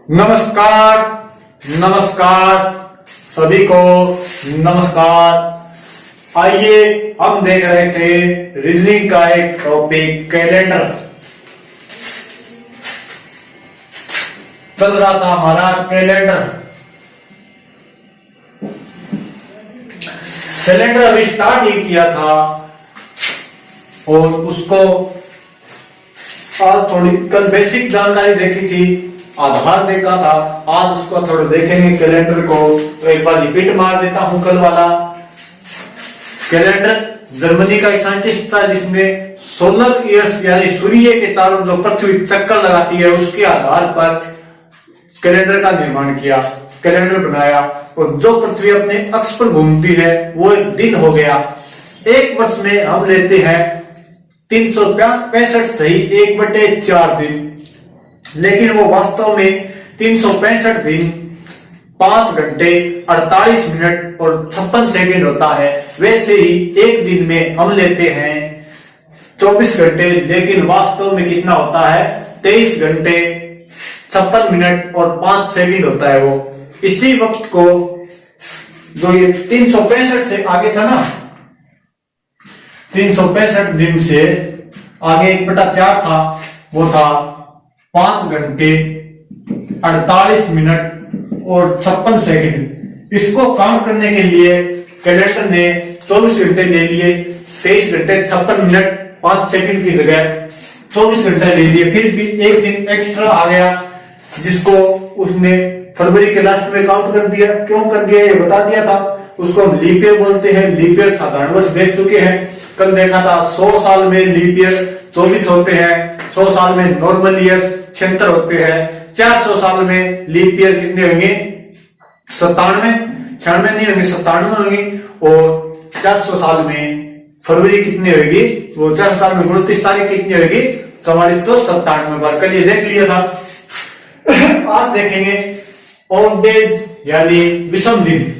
नमस्कार। नमस्कार सभी को नमस्कार। आइए हम देख रहे थे रीजनिंग का एक टॉपिक कैलेंडर। चल रहा था हमारा कैलेंडर। कैलेंडर अभी स्टार्ट ही किया था और उसको आज थोड़ी कल बेसिक जानकारी देखी थी, आधार देखा था। आज उसको थोड़ा देखेंगे कैलेंडर को। तो एक बार रिपीट मार देता हूं कल वाला। कैलेंडर जर्मनी का एक साइंटिस्ट था जिसने सोलर ईयर्स यानी सूर्य के चारों जो पृथ्वी चक्कर लगाती है उसके आधार पर कैलेंडर का निर्माण किया, कैलेंडर बनाया। और जो पृथ्वी अपने अक्ष पर घूमती है वो एक दिन हो गया। एक वर्ष में हम लेते हैं 365 सही 1/4 दिन, लेकिन वो वास्तव में 365 दिन 5 घंटे 48 मिनट और 56 सेकंड होता है। वैसे ही एक दिन में हम लेते हैं 24 घंटे, लेकिन वास्तव में कितना होता है 23 घंटे 56 मिनट और 5 सेकंड होता है। वो इसी वक्त को जो ये 365 से आगे था ना, 365 दिन से आगे 1/4 था, वो था 5 घंटे 48 मिनट और 56 सेकंड। इसको काउंट करने के लिए कैलेंडर ने 24 घंटे ले लिए। 23 घंटे 56 मिनट 5 सेकंड की जगह 24 घंटे ले लिए। फिर भी एक दिन एक्स्ट्रा आ गया जिसको उसने फरवरी के लास्ट में काउंट कर दिया। क्यों कर दिया ये बता दिया था। उसको हम लीप ईयर बोलते हैं। लीप ईयर साधारण वर्ष देख चुके हैं, कल देखा था। 100 साल में लीप ईयर 24 होते हैं, 100 साल में नॉर्मल ईयर्स 76 होते हैं, 400 साल में लीप ईयर कितने होंगे 97 नहीं होंगे 97 होंगे। और 400 साल में फरवरी कितनी होगी, वो 400 साल में 29 तारीख कितनी होगी 4497 बार। कल ये देख लिया था। आज देखेंगे ऑड डेज यानी विषम दिन।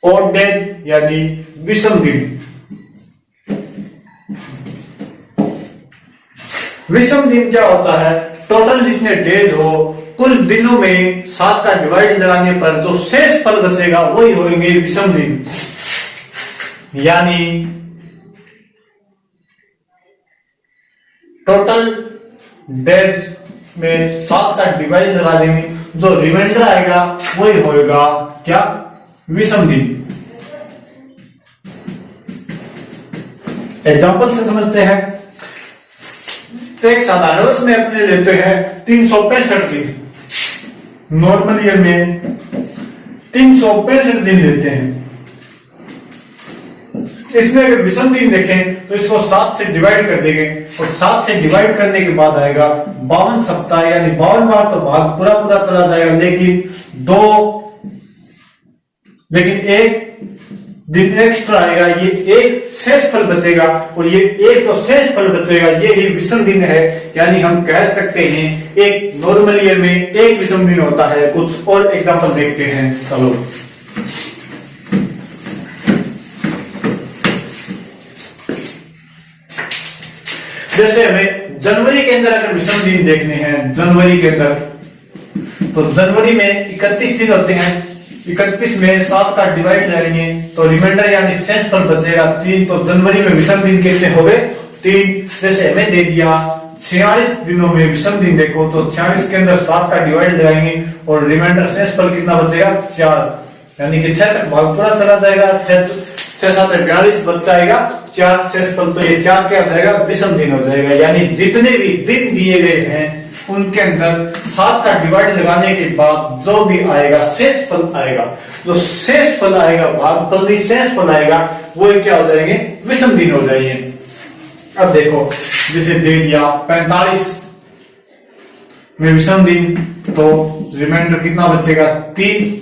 ऑड डेज यानी विषम दिन। विषम दिन क्या होता है, टोटल जितने डेज हो कुल दिनों में 7 का डिवाइड लगाने पर जो शेष फल बचेगा वही होंगे विषम दिन। यानी टोटल डेज में 7 का डिवाइड लगा देंगे, जो रिमाइंडर आएगा वही होगा क्या विषम दिन। एग्जांपल से समझते हैं। एक साधारण वर्ष में अपने लेते हैं 365 दिन। नॉर्मल ईयर में 365 दिन लेते हैं। इसमें अगर विषम दिन देखें तो इसको 7 से डिवाइड कर देंगे और 7 से डिवाइड करने के बाद आएगा 52 सप्ताह यानी 52 बार तो भाग पूरा पूरा चला जाएगा, लेकिन एक दिन एक्स्ट्रा आएगा। ये एक शेष फल बचेगा और ये एक तो शेष फल बचेगा, ये ही विषम दिन है। यानी हम कह सकते हैं एक नॉर्मल ईयर में एक विषम दिन होता है। कुछ और एग्जांपल देखते हैं। चलो जैसे हमें जनवरी के अंदर अगर विषम दिन देखने हैं, जनवरी के अंदर तो जनवरी में 31 दिन होते हैं। 31 में 7 का डिवाइड करेंगे तो रिमाइंडर यानी शेष फल बचेगा 3। तो जनवरी में विषम दिन कितने हो गए 3। जैसे हमें दे दिया 46 दिनों में विषम दिन देखो तो 46 के अंदर 7 का डिवाइड लगाएंगे और रिमाइंडर शेष फल कितना बचेगा 4। यानी कि 6 तक भाग पूरा चला जाएगा। 6 7 42 बच जाएगा 4 शेष फल। तो ये 4 क्या हो जाएगा विषम दिन हो जाएगा। यानी जितने भी दिन दिए गए हैं उनके अंदर 7 का डिवाइड लगाने के बाद जो भी आएगा शेष फल आएगा, जो शेष फल आएगा भागफल नहीं शेष फल आएगा वो क्या हो जाएंगे विषम दिन हो जाएंगे। अब देखो जैसे दे दिया 45 में विषम दिन तो रिमाइंडर कितना बचेगा 3।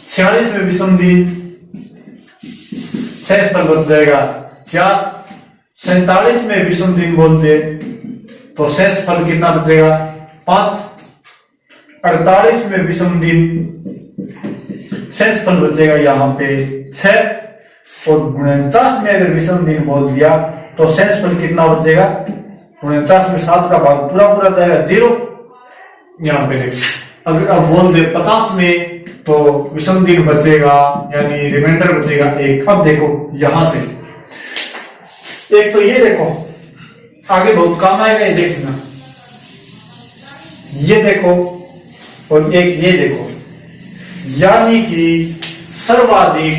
46 में विषम दिन शेष फल बच जाएगा 4। 47 में विषम दिन बोलते तो शेष फल कितना बचेगा 5। 48 में विषम दिन शेष फल बचेगा यहाँ पे 6। और 49 में अगर विषम दिन बोल दिया तो शेष फल कितना बचेगा 49 में 7 का भाग पूरा पूरा जाएगा 0। यहाँ पे देखो अगर अब बोल दे 50 में तो विषम दिन बचेगा यानी रिमाइंडर बचेगा 1। अब देखो यहां से एक तो ये देखो आगे बहुत काम आएगा, ये देखना, ये देखो और एक ये देखो, यानी कि सर्वाधिक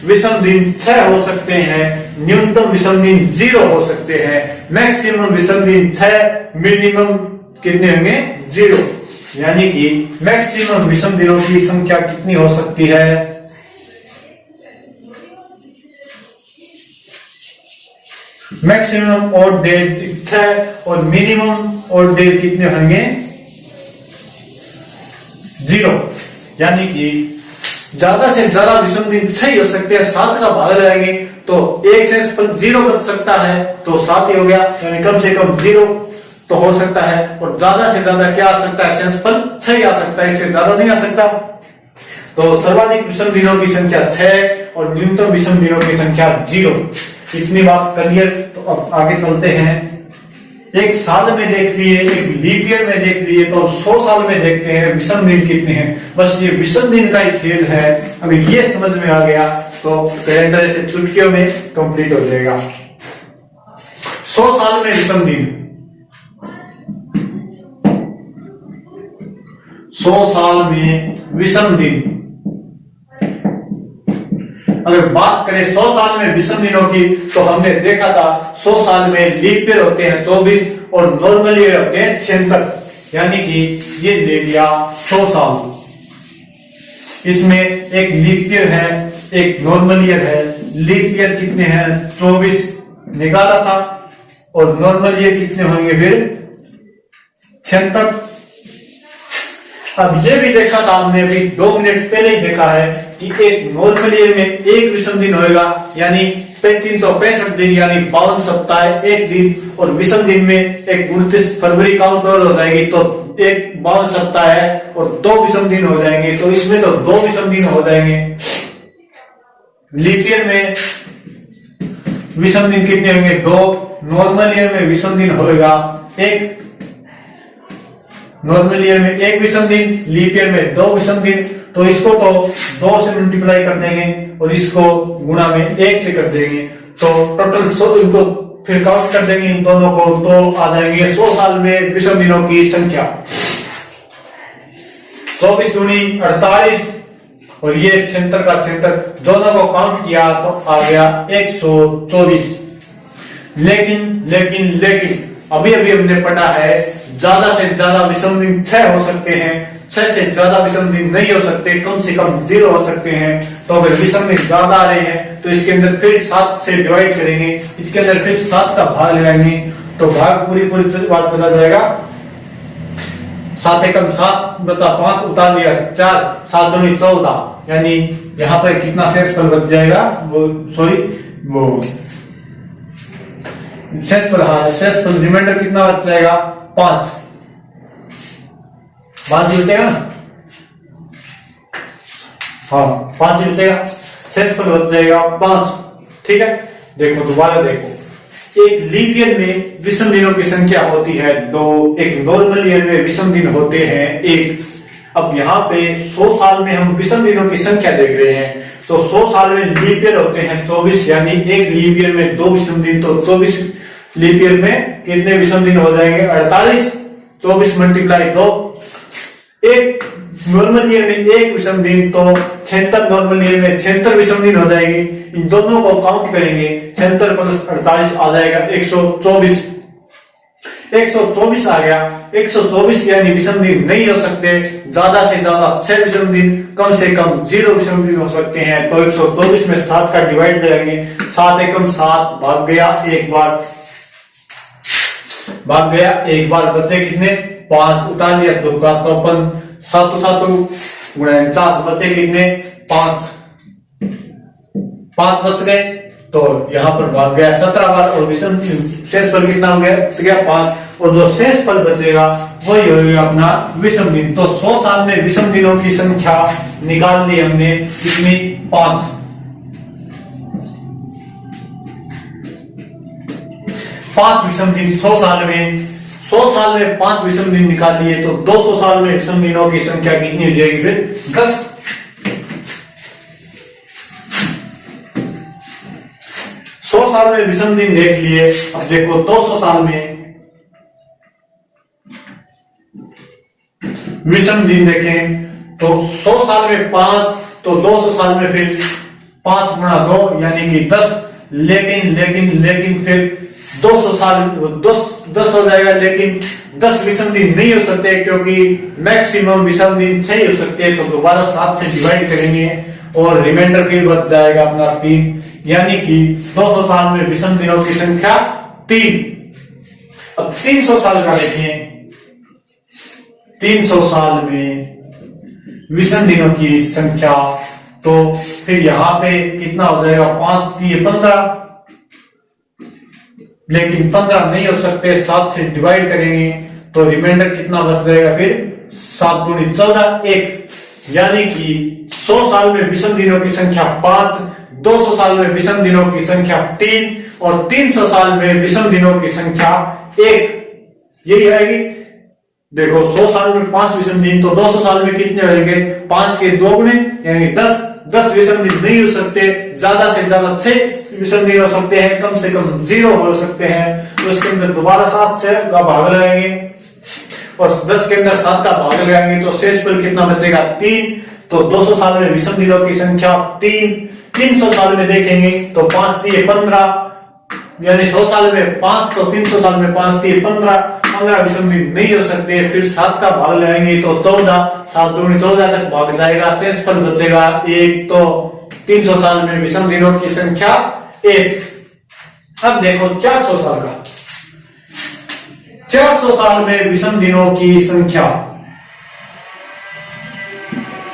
विषम दिन 6 हो सकते हैं, न्यूनतम विषम दिन 0 हो सकते हैं, मैक्सिमम विषम दिन 6, मिनिमम कितने होंगे 0। यानी कि मैक्सिमम विषम दिनों की संख्या कितनी हो सकती है, मैक्सिमम और डेज 6 और मिनिमम और डेज कितने होंगे 0। यानी कि ज्यादा से ज्यादा विषम दिन 6 ही हो सकते हैं, 7 का भाग लगाएंगे तो 1 से 0 बच सकता है तो 7 ही हो गया, यानी कम से कम 0 तो हो सकता है, और ज्यादा से ज्यादा क्या आ सकता है, शेषफल 6 ही आ सकता है, इससे ज्यादा नहीं आ सकता। तो सर्वाधिक विषम दिनों की संख्या 6 और न्यूनतम विषम दिनों की संख्या 0। इतनी बात क्लियर। तो अब आगे चलते हैं, एक साल में देख लिए, एक लीप ईयर में देख लिए, तो 100 साल में देखते हैं विषम दिन कितने हैं। बस ये विषम दिन का ही खेल है, अगर ये समझ में आ गया तो कैलेंडर से चुटकियों में कंप्लीट हो जाएगा। 100 साल में विषम दिन, 100 साल में विषम दिन, अगर बात करें 100 साल में विषम दिनों की तो हमने देखा था 100 साल में लीप ईयर होते हैं 24 और नॉर्मल ईयर होते हैं 76, यानी कि ये ले लिया 100 साल। इसमें एक लीप ईयर है, एक नॉर्मल ईयर है। लीप ईयर कितने हैं 24 निकाला था, और नॉर्मल ईयर कितने होंगे फिर 76। अब ये भी देखा था हमने अभी 2 मिनट पहले ही देखा है कि एक नॉर्मल ईयर में एक विषम दिन होएगा, यानी 365 दिन यानी 52 सप्ताह एक दिन, और विषम दिन में एक 29 फरवरी काउंट और हो जाएगी तो एक 52 सप्ताह है और 2 विषम दिन हो जाएंगे, तो इसमें तो 2 विषम दिन हो जाएंगे। लीप ईयर में विषम दिन कितने होंगे 2, नॉर्मल ईयर में विषम दिन होगा 1, नॉर्मल ईयर में 1 विषम दिन, लीप ईयर में 2 विषम दिन, तो इसको तो 2 से मल्टीप्लाई कर देंगे और इसको गुणा में 1 से कर देंगे, तो टोटल 100 इनको फिर काउंट कर देंगे इन दोनों को, तो आ जाएंगे 100 साल में विषम दिनों की संख्या 24 दूनी 48 और ये 76 का 76, दोनों को काउंट किया तो आ गया 124। लेकिन अभी हमने पढ़ा है ज्यादा से ज्यादा विषम दिन 6 हो सकते हैं, 6 से ज्यादा विषम दिन नहीं हो सकते, कम से कम 0 हो सकते हैं। तो अगर विषम दिन ज्यादा आ रहे हैं तो इसके अंदर फिर 7 से डिवाइड करेंगे, इसके अंदर फिर 7 का भाग लगाएंगे तो भाग पूरी बात चला जाएगा। 7 एकम 7 बचा 5 उतार लिया 4, 7 दूनी 14, यानी यहाँ पर कितना शेषफल बच जाएगा, शेषफल रिमाइंडर कितना बच जाएगा 5 बचेगा ना, हाँ 5 बचेगा, शेषफल बच जाएगा 5। ठीक है, देखो दोबारा देखो, एक लीप ईयर में विषम दिनों की संख्या होती है 2, एक नॉर्मल ईयर में विषम दिन होते हैं 1। अब यहाँ पे 100 साल में हम विषम दिनों की संख्या देख रहे हैं, तो 100 साल में लीप ईयर होते हैं 24, यानी एक लीप ईयर में 2 विषम दिन, तो 24 लीप ईयर में कितने विषम दिन हो जाएंगे 48, 24 मल्टीप्लाई 2। एक नॉर्मल ईयर में 1 विषम दिन, तो 76 नॉर्मल ईयर में 76 विषम दिन हो जाएंगे। इन दोनों को काउंट करेंगे, 76 प्लस 48 आ जाएगा 124। 124 आ गया, 124 यानी विषम दिन नहीं हो सकते, ज्यादा से ज्यादा 6 विषम दिन, कम से कम 0 विषम दिन हो सकते हैं। तो 124 में 7 का डिवाइड करेंगे, 7 एकम 7 भाग गया एक बार, बचे कितने 5 उतार लिया 2 का 53, 7 7 गुणा 49 बचे कितने 5 बच गए, तो यहाँ पर भाग गया 17 बार, और विषम शेषफल कितना हो गया 5, और जो शेषफल बचेगा वही होगा अपना विषम दिन। तो 100 साल में विषम दिनों की संख्या निकाल ली हमने, कितनी 5। 5 विषम दिन 100 साल में 5 विषम दिन निकालिए तो 200 साल में विषम दिनों की संख्या कितनी हो जाएगी? फिर 10। 100 साल में विषम दिन देख लिए। अब देखो 200 साल में विषम दिन देखें तो 100 साल में 5, तो 200 साल में फिर 5 गुणा 2 यानी कि 10। लेकिन फिर 200 साल 10 हो जाएगा, लेकिन 10 विषम दिन नहीं हो सकते क्योंकि मैक्सिमम विषम दिन 6 हो सकते हैं। तो दोबारा 7 से डिवाइड करेंगे और रिमाइंडर फिर बच जाएगा अपना 3, यानी कि 200 साल में विषम दिनों की संख्या 3। अब 300 साल का देखें, 300 साल में विषम दिनों की संख्या, तो फिर यहां पे कितना हो जाएगा? 5 3 15, लेकिन 15 नहीं हो सकते, 7 से डिवाइड करेंगे तो रिमाइंडर कितना बच जाएगा? फिर 7 दूनी 14, 1, यानी कि 100 साल में विषम दिनों की संख्या 5, 200 साल में विषम दिनों की संख्या 3 और 300 साल में विषम दिनों की संख्या 1। यही आएगी। देखो 100 साल में 5 विषम दिन, तो 200 साल में कितने होंगे? 5 के 2 गुणे यानी 10 विषम दिन नहीं हो सकते, ज्यादा से ज्यादा 6 विषम दिन हो सकते हैं, कम से कम 0 हो सकते हैं। तो इसके अंदर दोबारा 7 से का भाग लगाएंगे और 10 के अंदर 7 का भाग लगाएंगे तो शेषफल कितना बचेगा? 3। तो 200 साल में विषम दिनों की संख्या 3। 300 साल में देखेंगे तो 5 3 15, यानी 100 साल में 5, तो 300 साल में 5 3 15 विषम दिन नहीं हो सकते। फिर 7 का भाग लगाएंगे तो 14, 7 दूनी 14 तक भाग जाएगा, शेषफल बचेगा 1। तो 300 साल में विषम दिनों की संख्या 1। अब देखो 400 साल का, 400 साल में विषम दिनों की संख्या,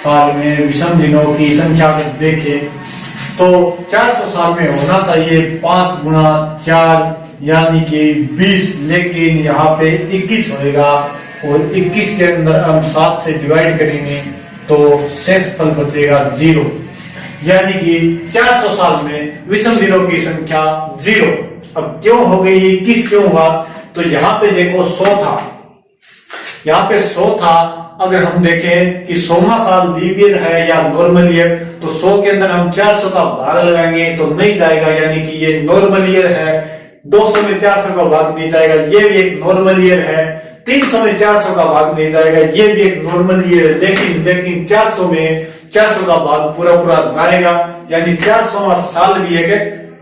साल में विषम दिनों की संख्या देखें तो 400 साल में होना चाहिए 5 गुणा 4 यानी कि 20, लेकिन यहाँ पे 21 होएगा और 21 के अंदर हम 7 से डिवाइड करेंगे तो शेषफल बचेगा 0, यानी कि 400 साल में विषम दिनों की संख्या 0। अब क्यों हो गई, 21 क्यों हुआ? तो यहाँ पे देखो 100 था, यहाँ पे 100 था। अगर हम देखें कि 100वां साल लीप ईयर है या नॉर्मल ईयर, तो 100 के अंदर हम 400 का भाग लगाएंगे तो नहीं जाएगा, यानी कि ये नॉर्मल ईयर है। 200 में 400 का भाग नहीं जाएगा, ये भी एक नॉर्मल ईयर है। 300 में 400 का भाग नहीं जाएगा, ये भी एक नॉर्मल ईयर है। लेकिन 400 में 400 का भाग पूरा जाएगा, यानी 400वां साल भी एक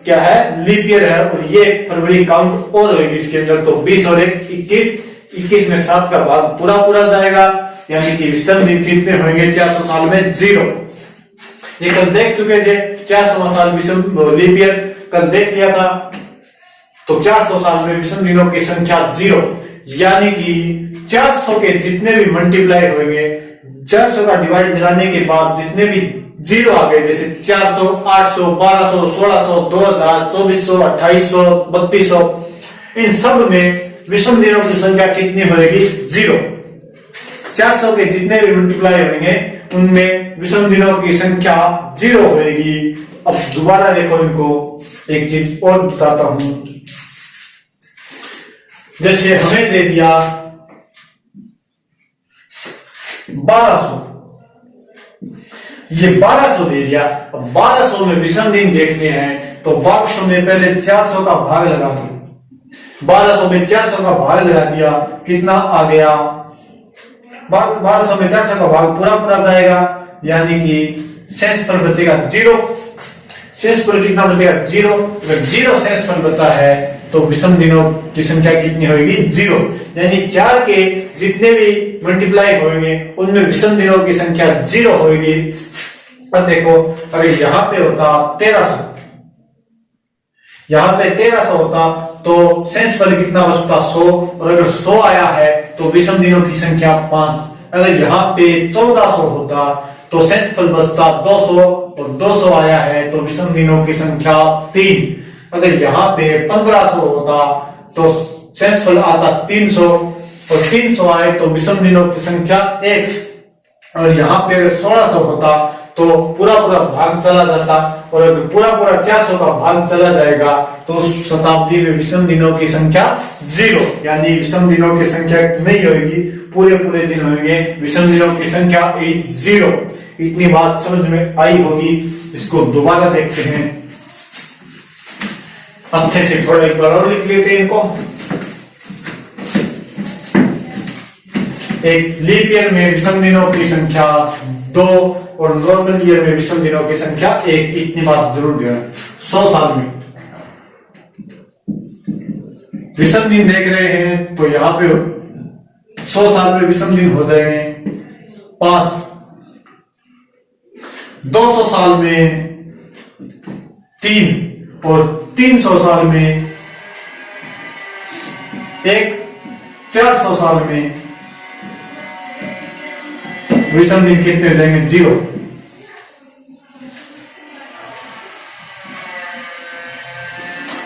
क्या है? लीप ईयर है। और ये फरवरी काउंट और होगी इसके अंदर, तो 20 और 1 21, 21 में 7 का भाग पूरा जाएगा, यानी कि विषम दिन कितने होंगे 400 साल में? 0। ये कल देख चुके थे 400वां साल विषम लीप ईयर कल देख लिया था। तो 400 साल में विषम दिनों की संख्या 0, यानी कि 400 के जितने भी मल्टीप्लाई होंगे, 400 का डिवाइड लगाने के बाद जितने भी 0 आ गए, जैसे 400, 800, 1200, 1600, 2000, 2400, 2800, 3200, इन सब में विषम दिनों की संख्या कितनी होगी? 0। 400 के जितने भी मल्टीप्लाई होंगे उनमें विषम दिनों की संख्या 0 होगी। अब दोबारा देखो, इनको एक चीज और बताता हूं। जैसे हमें दे दिया 1200, ये 1200 दे दिया। अब 1200 में विषम दिन देखने हैं तो 1200 में पहले 400 का भाग लगा दो। 1200 में 400 का भाग लगा दिया, कितना आ गया? 1200 में 400 का भाग पूरा जाएगा, यानी कि शेषफल बचेगा 0। शेषफल कितना बचेगा? 0। अगर 0 शेषफल बचा है तो विषम दिनों की संख्या कितनी होगी? 0, यानी 4 के जितने भी मल्टीप्लाई होंगे उनमें विषम दिनों की संख्या 0 होगी। अब देखो, अगर यहाँ पे होता 1300, यहाँ पे 1300 होता तो शेषफल कितना बचता? 100, और अगर 100 आया है तो विषम दिनों की संख्या 5। अगर यहाँ पे 1400 होता तो शेषफल बचता 200, और 200 आया है तो विषम दिनों की संख्या 3। अगर यहाँ पे 1500 होता तो शेषफल आता 300, और 300 आए तो विषम दिनों की संख्या 1। और यहाँ पे अगर 1600 होता तो पूरा पूरा भाग चला जाता, और अगर पूरा पूरा 400 का भाग चला जाएगा तो शताब्दी में विषम दिनों की संख्या 0, यानी विषम दिनों की संख्या नहीं होगी, पूरे पूरे दिन होंगे, विषम दिनों की संख्या 80। इतनी बात समझ में आई होगी। इसको दोबारा देखते हैं अच्छे से, थोड़ा एक बार और लिख लेते हैं इनको। एक लीप ईयर में विषम दिनों की संख्या 2 और नॉर्मल ईयर में विषम दिनों की संख्या 1। इतनी बात जरूर ध्यान। 100 साल में विषम दिन देख रहे हैं तो यहां पे 100 साल में विषम दिन हो जाएंगे 5। 200 साल में 3 और 300 साल में 1, 400 साल में विषम दिन कितने हो जाएंगे? 0।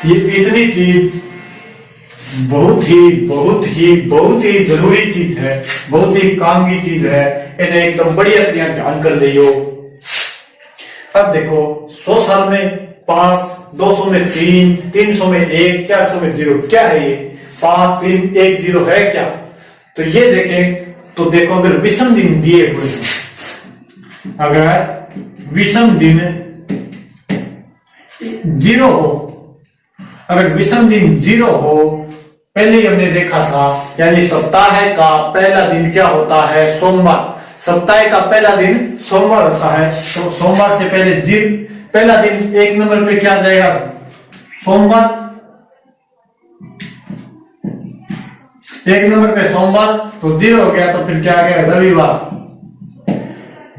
ये इतनी चीज बहुत ही जरूरी चीज है, बहुत ही काम की चीज है, इन्हें एकदम बढ़िया ध्यान कर लियो। अब देखो 100 साल में 5, 200 में 3, 300 में 1, 400 में 0। क्या है ये? 5, 3, 1, 0 है क्या? तो ये देखें तो देखो, अगर विषम दिन दिए हुए हैं, अगर विषम दिन 0 हो, अगर विषम दिन 0 हो, पहले ही हमने देखा था, यानी सप्ताह का पहला दिन क्या होता है? सोमवार। सप्ताह का पहला दिन सोमवार होता है, तो सोमवार से पहला दिन 1 नंबर पे क्या जाएगा? सोमवार। 1 नंबर पे सोमवार, तो 0 हो गया, तो फिर क्या आ गया? रविवार।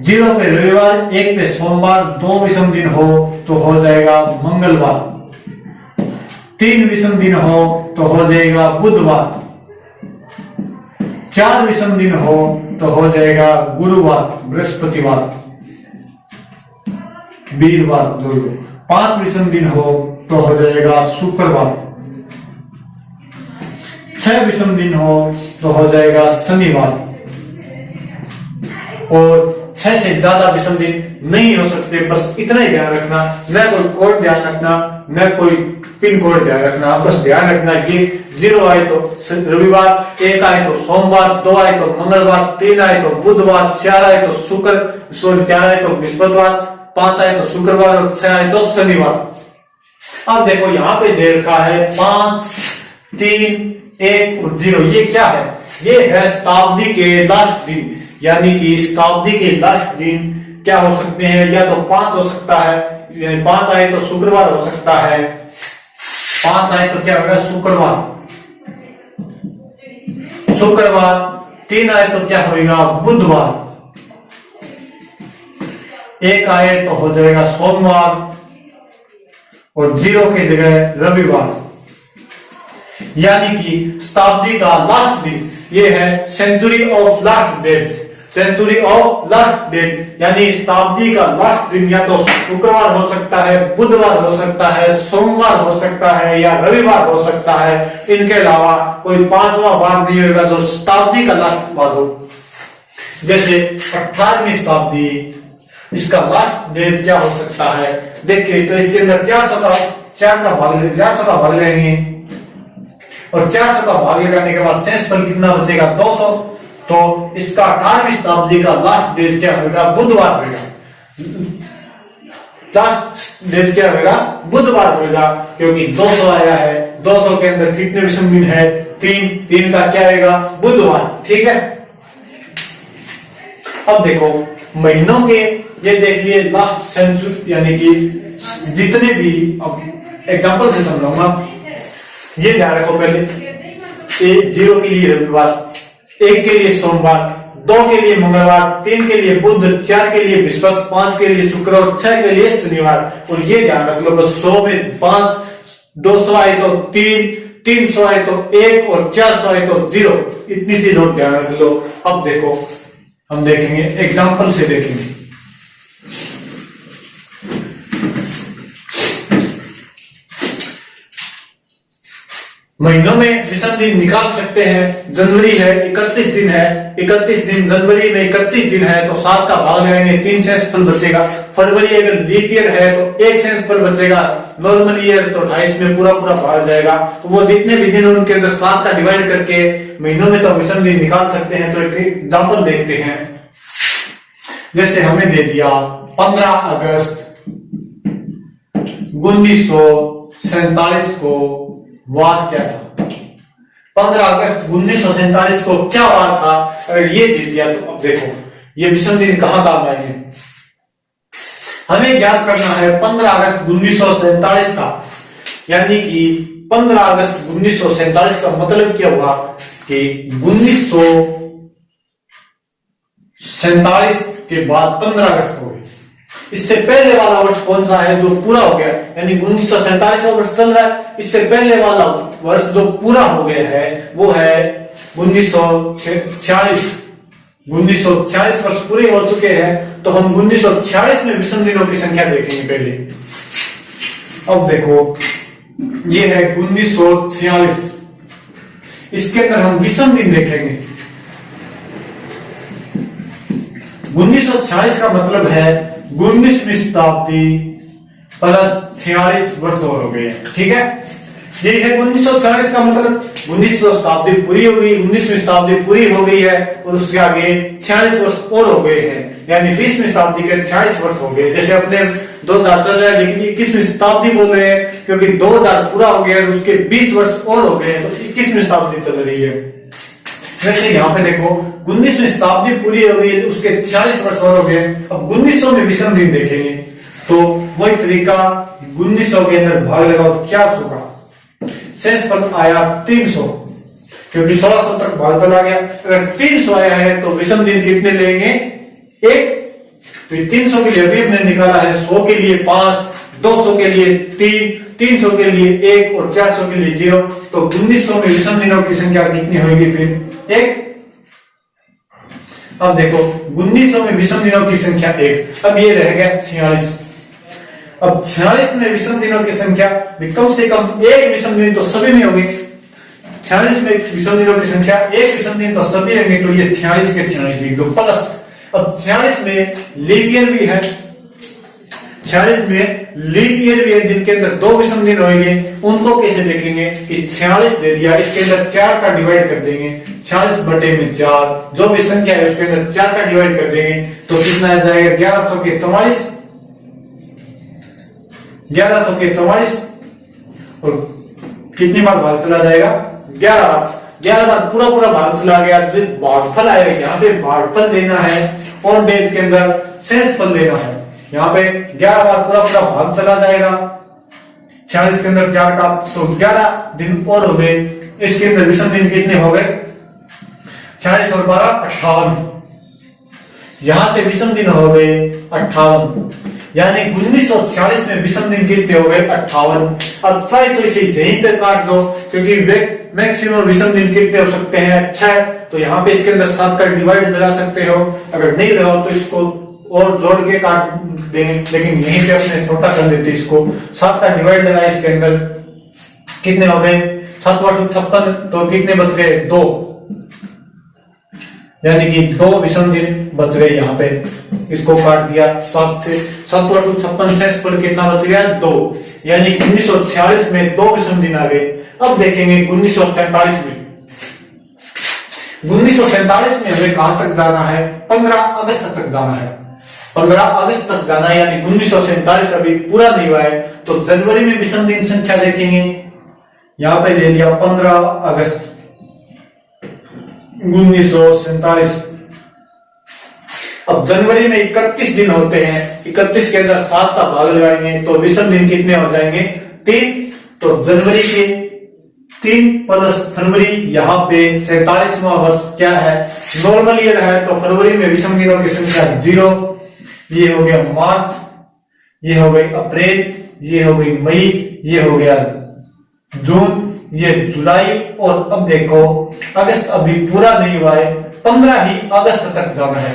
0 पे रविवार, 1 पे सोमवार, 2 विषम दिन हो तो हो जाएगा मंगलवार, 3 विषम दिन हो तो हो जाएगा बुधवार, 4 विषम दिन हो तो हो जाएगा गुरुवार, बृहस्पतिवार, वीरवार, 5 विषम दिन हो तो हो जाएगा शुक्रवार, 6 विषम दिन हो तो हो जाएगा शनिवार, और 6 से ज्यादा विषम दिन नहीं हो सकते। बस इतना ही ध्यान रखना, न कोई कोड ध्यान रखना, न कोई पिन कोड ध्यान रखना, बस ध्यान रखना कि 0 आए तो रविवार, 1 आए तो सोमवार, 2 आए तो मंगलवार, 3 आए तो बुधवार, 4 आए तो 4 आए तो बृहस्पतिवार, 5 आए तो शुक्रवार और 6 आए तो शनिवार। अब देखो यहाँ पे दे रखा है 5, 3, 1 और 0। ये क्या है? ये है शताब्दी के लास्ट दिन, यानी कि शताब्दी के लास्ट दिन क्या हो सकते हैं? या तो 5 हो सकता है, 5 आए तो शुक्रवार हो सकता है, 5 आए तो क्या होगा? शुक्रवार। 3 आए तो क्या होगा? बुधवार। 1 आए तो हो जाएगा सोमवार, और 0 की जगह रविवार। यानी कि शताब्दी का लास्ट दिन ये है century of last days. Century of last days यानी शताब्दी का लास्ट दिन या तो शुक्रवार हो सकता है, बुधवार हो सकता है, सोमवार हो सकता है या रविवार हो सकता है। इनके अलावा कोई 5वां बार नहीं होगा जो शताब्दी का लास्ट बार हो। जैसे 18वीं शताब्दी, इसका लास्ट डेज क्या हो सकता है? देखिए तो इसके अंदर 400 का भाग लेंगे, और 400 का भाग लगाने के बाद शेषफल कितना बचेगा? 200। तो इसका 18वीं शताब्दी का लास्ट डेज क्या होगा? बुधवार होगा। लास्ट डेज क्या होगा? बुधवार होगा, क्योंकि 200 आया है। 200 के अंदर कितने विषम दिन है? 3 का क्या आएगा? बुधवार। ठीक है। अब देखो महीनों के, ये देखिए लास्ट सेंचुरी, यानी कि जितने भी, अब एग्जांपल से समझाऊंगा, ये ध्यान रखो। पहले 0 के लिए रविवार, 1 के लिए सोमवार, 2 के लिए मंगलवार, 3 के लिए बुध, 4 के लिए बृहस्पति, 5 के लिए शुक्र और 6 के लिए शनिवार। और ये ध्यान रख लो, बस 100 में 5, 200 आए तो 3, 300 आए तो 1 और 400 आए तो 0। इतनी चीज और ध्यान रख लो। अब देखो हम देखेंगे, एग्जाम्पल से देखेंगे। महीनों में विषम दिन निकाल सकते हैं। जनवरी है 31 दिन है, 31 दिन जनवरी में 31 दिन है तो 7 का भाग लगाएंगे, 3 शेषफल बचेगा। फरवरी अगर लीप ईयर है तो 1 शेषफल बचेगा। नॉर्मल ईयर तो 28 में पूरा पूरा भाग जाएगा। तो वो जितने भी दिन उनके अंदर 7 का डिवाइड करके महीनों में तो विषम दिन निकाल सकते हैं। तो एक एग्जाम्पल देखते हैं, जैसे हमें दे दिया 15 अगस्त 1947 को वार क्या था। 15 अगस्त 1947 को क्या वार था, अगर ये दे दिया तो अब देखो ये विषम दिन कहां काम आएंगे। हमें ज्ञात करना है 15 अगस्त 1947 का, यानी कि 15 अगस्त 1947 का मतलब क्या हुआ कि 1947 के बाद 15 अगस्त हो गई। इससे पहले वाला वर्ष कौन सा है जो पूरा हो गया, यानी 1947 वर्ष चल रहा है। इससे पहले वाला वर्ष जो पूरा हो गया है वो है 1946। 1946 वर्ष पूरे हो चुके हैं। तो हम 1946 में विषम दिनों की संख्या देखेंगे पहले। अब देखो ये है 1946, इसके अंदर हम विषम दिन देखेंगे। 1946 का मतलब है 19वीं शताब्दी प्लस 46 वर्ष और हो गए हैं, ठीक है। ये है 1946 का मतलब 19वीं शताब्दी पूरी हो गई, 19वीं शताब्दी पूरी हो गई है और उसके आगे 46 वर्ष और हो गए हैं, यानी 20वीं शताब्दी के 46 वर्ष हो गए। जैसे अपने 2000 चल रहा है लेकिन 21वीं शताब्दी बोल रहे हैं क्योंकि 2000 पूरा हो गया और उसके 20 वर्ष और हो गए, तो 21वीं शताब्दी चल रही है। वैसे यहाँ पे देखो 19वीं शताब्दी पूरी हो गई, उसके 40 वर्ष और हो गए। अब 1900 में विषम दिन देखेंगे तो वही तरीका 1900 के अंदर भाग लगाओ 400 का, शेषफल आया 300 क्योंकि 1600 तक भाग चला गया। अगर 300 आया है तो विषम दिन कितने लेंगे, 1। तो 300 के लिए अभी हमने निकाला है 100 के लिए 5, 200 के लिए 3, 300 के लिए 1 और 400 के लिए 0। तो 1900 में विषम दिनों की संख्या कितनी होगी फिर 1। अब देखो 1900 में विषम दिनों की संख्या 1। अब ये रह गया 46। अब 46 में विषम दिनों की संख्या कम से कम एक विषम दिन तो सभी में होगी। 46 में विषम दिनों की संख्या एक विषम दिन तो सभी होंगे, तो ये 46 के 46 लिख दो प्लस। अब 46 में लीप ईयर भी है, 46 में लीप ईयर भी है जिनके अंदर 2 विषम दिन होंगे। उनको कैसे देखेंगे कि 46 दे दिया, इसके अंदर 4 का डिवाइड कर देंगे, 46 बटे में 4, जो भी संख्या है उसके अंदर 4 का डिवाइड कर देंगे तो कितना आ जाएगा 11 तो के 44, 11 तो के 44 और कितनी बार भाग चला जाएगा 11 बार पूरा पूरा भाग चला गया। जो भागफल आएगा यहाँ पे भागफल लेना है और डेज के अंदर शेषफल लेना है। यहाँ पे 11 बार पूरा पूरा भाग चला जाएगा, 46 के अंदर 4 का, तो 11 दिन और हो गए। इसके अंदर विषम दिन कितने हो गए 46 और 12 58। यहां से विषम दिन हो गए 58, यानी 1946 में विषम दिन कितने हो गए 58। अब चाहे तो इसे यहीं पे काट दो क्योंकि मैक्सिमम विषम दिन कितने हो सकते हैं, अच्छा है। तो यहाँ पे इसके अंदर 7 का डिवाइड लगा सकते हो, अगर नहीं लगा तो इसको और जोड़ के काट देंगे, लेकिन यहीं पे अपने छोटा कर देते इसको। 7 का डिवाइड लगा, इसके अंदर कितने हो गए 7 × 56, तो कितने बच गए 2, यानी कि 2 विषम दिन बच गए। यहाँ पे इसको काट दिया 7 से, 7 × 56 शेषफल कितना बच गया 2, यानी 1946 में 2 विषम दिन आ गए। अब देखेंगे 1947 में। 1947 में हमें कहां तक जाना है, 15 अगस्त तक जाना है। 15 अगस्त तक जाना है, यानी 1947 अभी पूरा नहीं हुआ है। तो जनवरी में विषम दिन संख्या देखेंगे, यहां पे ले लिया 15 अगस्त 1947। अब जनवरी में 31 दिन होते हैं, 31 के अंदर 7 का भाग लगाएंगे तो विषम दिन कितने हो जाएंगे 3। तो जनवरी के 3 प्लस फरवरी, यहाँ पे 47वां वर्ष क्या है, नॉर्मल ईयर है। तो फरवरी में विषम दिनों की संख्या 0। ये हो गया मार्च, ये हो गई अप्रैल, ये हो गई मई, ये हो गया जून, ये जुलाई, और अब देखो अगस्त अभी पूरा नहीं हुआ है, 15 ही अगस्त तक जाना है।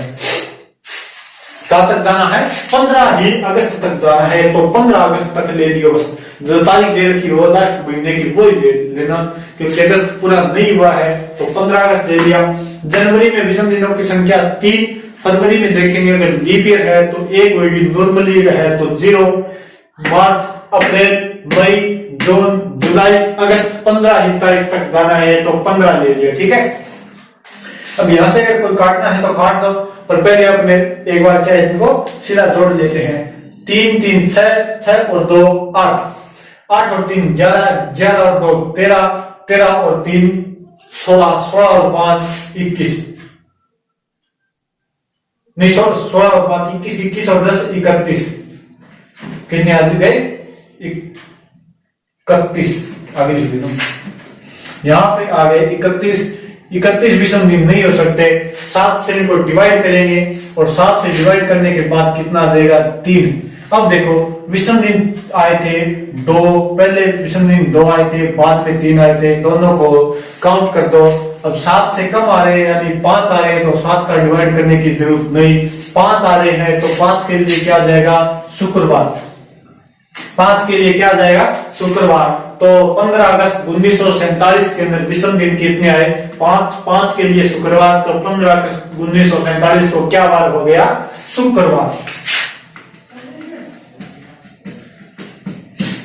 कहाँ तक जाना है, 15 ही अगस्त तक जाना है, तो 15 अगस्त तक ले लियो बस। जो तारीख दे रखी हो लास्ट महीने की वो ही लेना, क्योंकि अगस्त पूरा नहीं हुआ है, तो 15 अगस्त ले लिया। जनवरी में विषम दिनों की संख्या 3, फरवरी में देखेंगे अगर लीप ईयर है तो 1 होगी, नॉर्मल ईयर है तो 0, मार्च, अप्रैल, मई, जून, जुलाई, अगस्त 15 ही तारीख तक जाना है, तो 15 ले लिया। ठीक है, अब यहां से अगर कोई काटना है तो काट दो, पर पहले अपने एक बार क्या इनको सीधा जोड़ लेते हैं। 3 3 6, 6 और 2 8, 8 और 3 11, 11 और 2 13, 13 और 3 16, 16 और 5 21, नहीं 16 और 5 21, 21 और 10 31, कितने आ गए 31, आगे लिख देता हूं। यहां पे आ गए 31, 31 विषम दिन नहीं हो सकते, 7 से इनको डिवाइड करेंगे और 7 से डिवाइड करने के बाद कितना आ जाएगा 3। अब देखो विषम दिन आए थे 2, पहले विषम दिन 2 आए थे, बाद में 3 आए थे, दोनों को काउंट कर दो। अब 7 से कम आ रहे हैं यानी 5 आ रहे हैं, तो 7 का डिवाइड करने की जरूरत नहीं, 5 आ रहे हैं तो 5 के लिए क्या आ जाएगा शुक्रवार, 5 के लिए क्या आ जाएगा शुक्रवार। तो 15 अगस्त 1947 के अंदर विषम दिन कितने आए 5 के लिए शुक्रवार, तो 15 अगस्त 1947 को क्या वार हो गया शुक्रवार।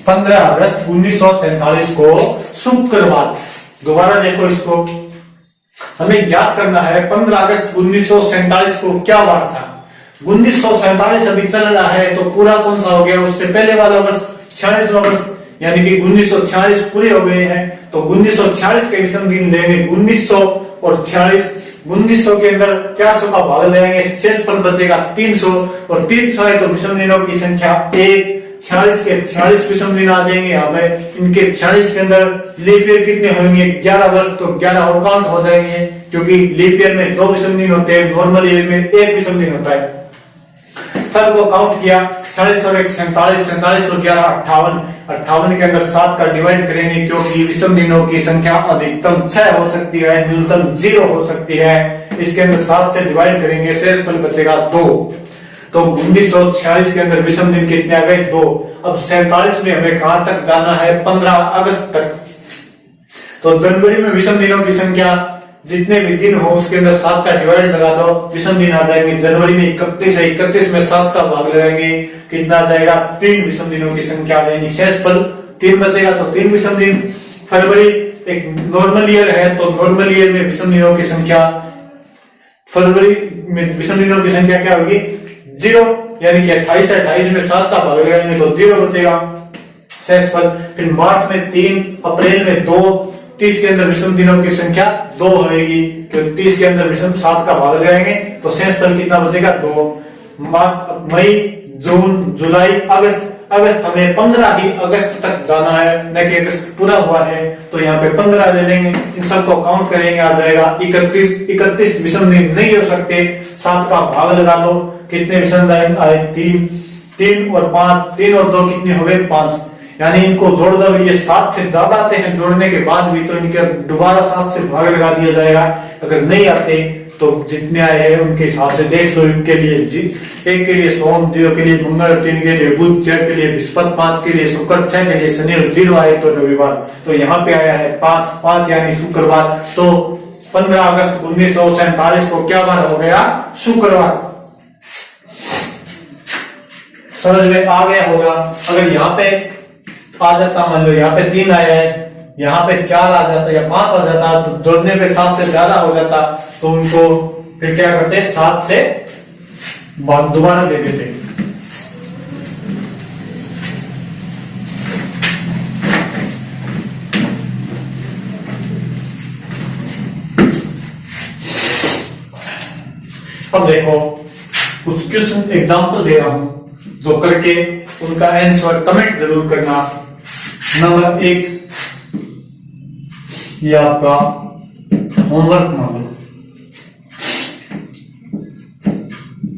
15 अगस्त 1947 को शुक्रवार। दोबारा देखो इसको, हमें याद करना है 15 अगस्त 1947 को क्या वार था। 1947 अभी चल रहा है, तो पूरा कौन सा हो गया, उससे पहले वाला वर्ष 46वां वर्ष, यानी कि 1946 पूरे हो गए हैं, तो 1946 के विषम दिन लेंगे 1900 और 46, 1900 के अंदर 400 का भाग लेंगे, शेषफल बचेगा 300, और 300 है तो विषम दिनों की संख्या 1, 46 के 46 विषम दिन आ जाएंगे हमें। इनके 46 के अंदर लीप ईयर कितने होंगे 11 वर्ष, तो 11 और काउंट हो जाएंगे, क्योंकि लीप ईयर में 2 विषम दिन होते हैं, नॉर्मल ईयर में 1 विषम दिन होता है। सब को काउंट किया, 46 और 1 47, 47 और 11 58, 58 के अंदर 7 का डिवाइड करेंगे, क्योंकि विषम दिनों की संख्या अधिकतम 6 हो सकती है, न्यूनतम 0 हो सकती है। इसके अंदर 7 से डिवाइड करेंगे, शेषफल बचेगा 2। तो 1946 के अंदर विषम दिन कितने आ गए 2। अब 47 में हमें कहां तक जाना है 15 अगस्त तक। तो जनवरी में विषम दिनों की संख्या जितने भी दिन हो उसके अंदर 7 का डिवाइड लगा दो, विषम दिन आ जाएंगे। जनवरी में 31 है, 31 में 7 का भाग लगाएंगे, कितना आ जाएगा 3 विषम दिनों की संख्या आ जाएगी, शेषफल 3 बचेगा, तो 3 विषम दिन। फरवरी एक नॉर्मल ईयर है, तो नॉर्मल ईयर में विषम दिनों की संख्या, फरवरी में विषम दिनों की संख्या क्या होगी 0, यानी कि 28 है, 28 में 7 का भाग लगाएंगे तो 0 बचेगा, शेषफल। फिर मार्च में 3, अप्रैल में 2, 30 के अंदर विषम दिनों की संख्या 2 होगी, क्योंकि 30 के अंदर विषम 7 का भाग लगाएंगे तो शेषफल कितना बचेगा 2। मई, जून, जुलाई, अगस्त, अगस्त हमें 15 ही अगस्त तक जाना है, न कि अगस्त पूरा हुआ है, तो यहाँ पे 15 ले लेंगे, इन सबको काउंट करेंगे, आ जाएगा 31। 31 विषम दिन नहीं हो सकते, 7 का भाग लगा दो, कितने विषम दिन आए 3 और 5, 3 और 2 कितने हो गए 5, यानी इनको जोड़ दो। ये 7 से ज्यादा आते हैं जोड़ने के बाद भी, तो इनके दोबारा 7 से भाग लगा दिया जाएगा। अगर नहीं आते तो जितने आए हैं उनके हिसाब से देख लो। इनके लिए 1 के लिए सोम, 0 के लिए मंगल, 3 के लिए बुध, 4 के लिए बृहस्पति, 5 के लिए शुक्र, 6 के लिए शनि, 0 आए तो रविवार। तो यहाँ पे आया है 5 यानी शुक्रवार। तो 15 अगस्त 1947 को क्या बार हो गया शुक्रवार। समझ में आ गया होगा। अगर यहाँ पे आ जाता, मान लो यहाँ पे 3 आया है, यहाँ पे 4 आ जाता या 5 आ जाता, तो जोड़ने पे 7 से ज्यादा हो जाता, तो उनको फिर क्या करते 7 से दोबारा दे देते। अब देखो कुछ क्वेश्चन एग्जांपल दे रहा हूं, जो करके उनका आंसर कमेंट जरूर करना। नंबर 1, ये आपका होमवर्क मान लो।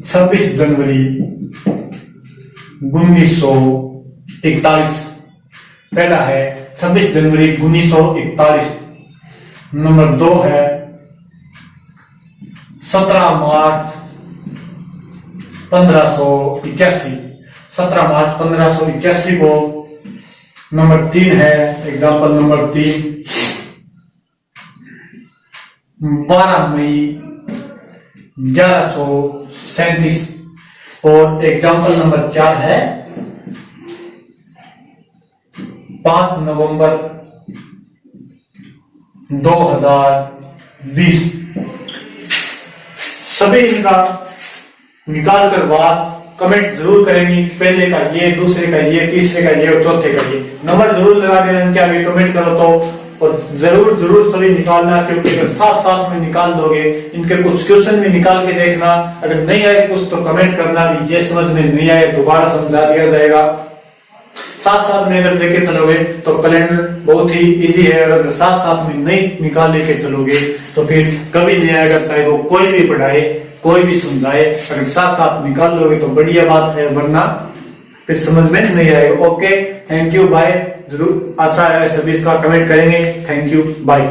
26 जनवरी 1941, पहला है 26 जनवरी 1941। नंबर 2 है 17 मार्च 1581, 17 मार्च 1581 को। नंबर 3 है एग्जाम्पल नंबर 3, 12 मई 1137। और एग्जाम्पल नंबर 4 है 5 नवंबर 2020। सभी इनका निकाल कर बाद कमेंट जरूर करेंगे, पहले का ये, दूसरे का ये, तीसरे का ये और चौथे का ये। नंबर जरूर लगा देना क्या भी कमेंट करो तो, और जरूर जरूर सभी निकालना, क्योंकि अगर साथ साथ में निकाल दोगे, इनके कुछ क्वेश्चन भी निकाल के देखना। अगर नहीं आए कुछ तो कमेंट करना भी, ये समझ में नहीं आए दोबारा समझा दिया जाएगा। साथ साथ में अगर लेके चलोगे तो कैलेंडर बहुत ही इजी है। अगर साथ साथ में नहीं निकाल लेके चलोगे तो फिर कभी नहीं आएगा, चाहे वो कोई भी पढ़ाए, कोई भी समझाए। अगर साथ साथ निकाल लोगे तो बढ़िया बात है, वरना फिर समझ में नहीं आएगा। Okay, thank you, bye. जरूर आशा है सभी इसका कमेंट करेंगे। Thank you, bye.